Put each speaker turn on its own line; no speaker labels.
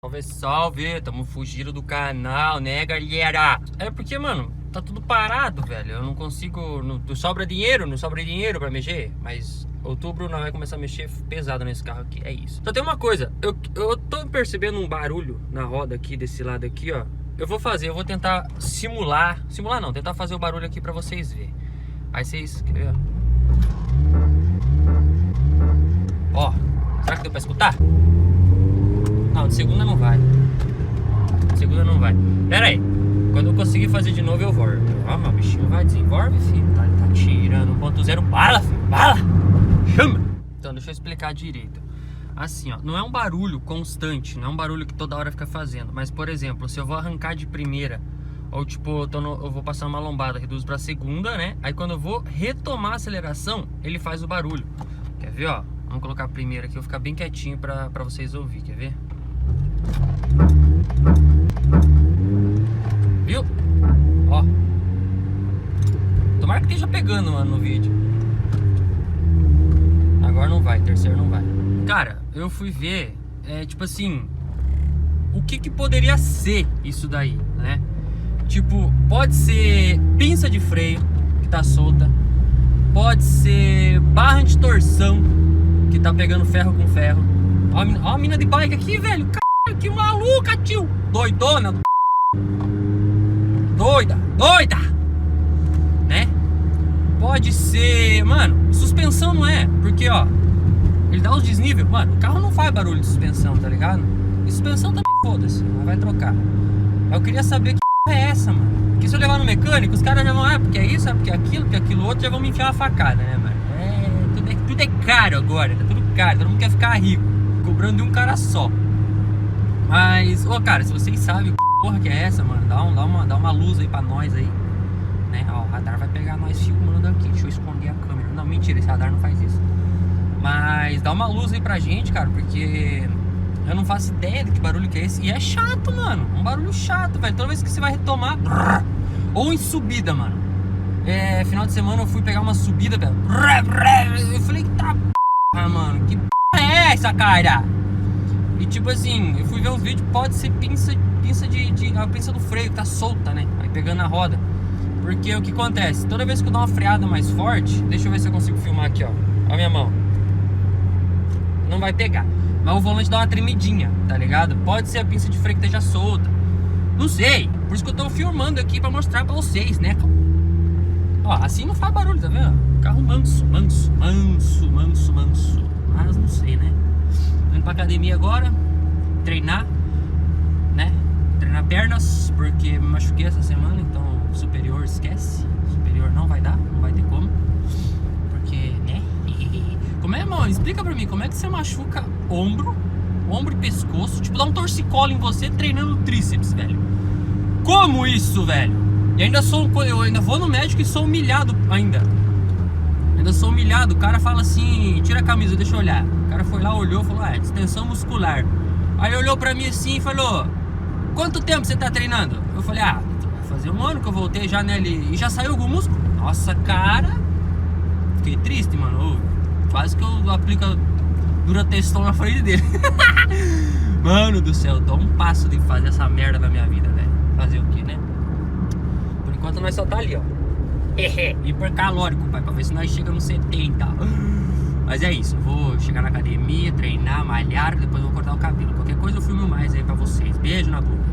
Salve, salve, tamo fugindo do canal, né, galera? É porque, mano, tá tudo parado, velho. Eu não consigo, não sobra dinheiro pra mexer. Mas outubro nós vai começar a mexer pesado nesse carro aqui, é isso. Só tem uma coisa, eu tô percebendo um barulho na roda aqui, desse lado aqui, ó. Eu vou tentar simular não, tentar fazer o barulho aqui pra vocês verem. Aí vocês, quer ver, ó? Ó, será que deu pra escutar? Não, de segunda não vai. Pera aí. Quando eu conseguir fazer de novo, eu volto. Ó, meu bichinho vai, desenvolve, filho. Tá tirando 1.0. Bala, filho. Bala. Chama. Então, deixa eu explicar direito. Assim, ó. Não é um barulho constante. Não é um barulho que toda hora fica fazendo. Mas, por exemplo, se eu vou arrancar de primeira, ou tipo, eu vou passar uma lombada, reduzo pra segunda, né? Aí quando eu vou retomar a aceleração, ele faz o barulho. Quer ver, ó? Vamos colocar a primeira aqui. Eu vou ficar bem quietinho pra vocês ouvir. Quer ver? Viu? Ó. Tomara que esteja pegando, mano, no vídeo. Agora não vai, terceiro não vai. Cara, eu fui ver, tipo assim, o que poderia ser isso daí, né? Tipo, pode ser pinça de freio que tá solta. Pode ser barra de torção que tá pegando ferro com ferro. Ó a mina de bike aqui, velho. Caralho, que maluca, tio. Doidona. Doida. Né? Pode ser... Mano, suspensão não é. Porque, ó, ele dá os desníveis. Mano, o carro não faz barulho de suspensão, tá ligado? E suspensão também foda-se, não vai trocar. Eu queria saber que é essa, mano. Porque se eu levar no mecânico, os caras já vão... porque é isso, porque é aquilo outro, já vão me enfiar uma facada, né, mano? Tudo é caro agora, tá tudo caro. Todo mundo quer ficar rico, cobrando de um cara só. Mas, ô, cara, se vocês sabem que porra que é essa, mano, dá uma luz aí pra nós aí, né? Ó, o radar vai pegar nós filmando aqui. Deixa eu esconder a câmera. Não, mentira, esse radar não faz isso. Mas dá uma luz aí pra gente, cara, porque eu não faço ideia de que barulho que é esse. E é chato, mano, um barulho chato, velho. Toda vez que você vai retomar, ou em subida, mano. Final de semana eu fui pegar uma subida, velho. Eu falei, tá, mano, que é essa, cara? E tipo assim, eu fui ver os vídeos, pode ser pinça a pinça do freio que tá solta, né? Aí pegando a roda. Porque o que acontece? Toda vez que eu dou uma freada mais forte, deixa eu ver se eu consigo filmar aqui, ó. Ó a minha mão. Não vai pegar. Mas o volante dá uma tremidinha, tá ligado? Pode ser a pinça de freio que esteja solta. Não sei. Por isso que eu tô filmando aqui pra mostrar pra vocês, né? Ó, assim não faz barulho, tá vendo? Carro manso. Mas não sei, né? Tô indo pra academia agora, treinar, né? Treinar pernas, porque me machuquei essa semana, então superior esquece. Superior não vai dar, não vai ter como. Porque, né? Como é, mano? Explica pra mim, como é que você machuca ombro e pescoço? Tipo, dá um torcicolo em você treinando tríceps, velho. Como isso, velho? E eu ainda vou no médico e sou humilhado ainda. O cara fala assim, tira a camisa, deixa eu olhar. O cara foi lá, olhou, falou, distensão muscular. Aí olhou pra mim assim e falou, quanto tempo você tá treinando? Eu falei, vai fazer um ano que eu voltei já nele. E já saiu algum músculo? Nossa, cara. Fiquei triste, mano. Quase que eu aplico Durateston na frente dele. Mano do céu, eu tô a um passo de fazer essa merda na minha vida, velho. Fazer o que, né? Por enquanto nós só tá ali, ó. Hipercalórico, pai, pra ver se nós chegamos no 70. Mas é isso, eu vou chegar na academia, treinar, malhar, depois eu vou cortar o cabelo. Qualquer coisa eu filmo mais aí pra vocês. Beijo na boca.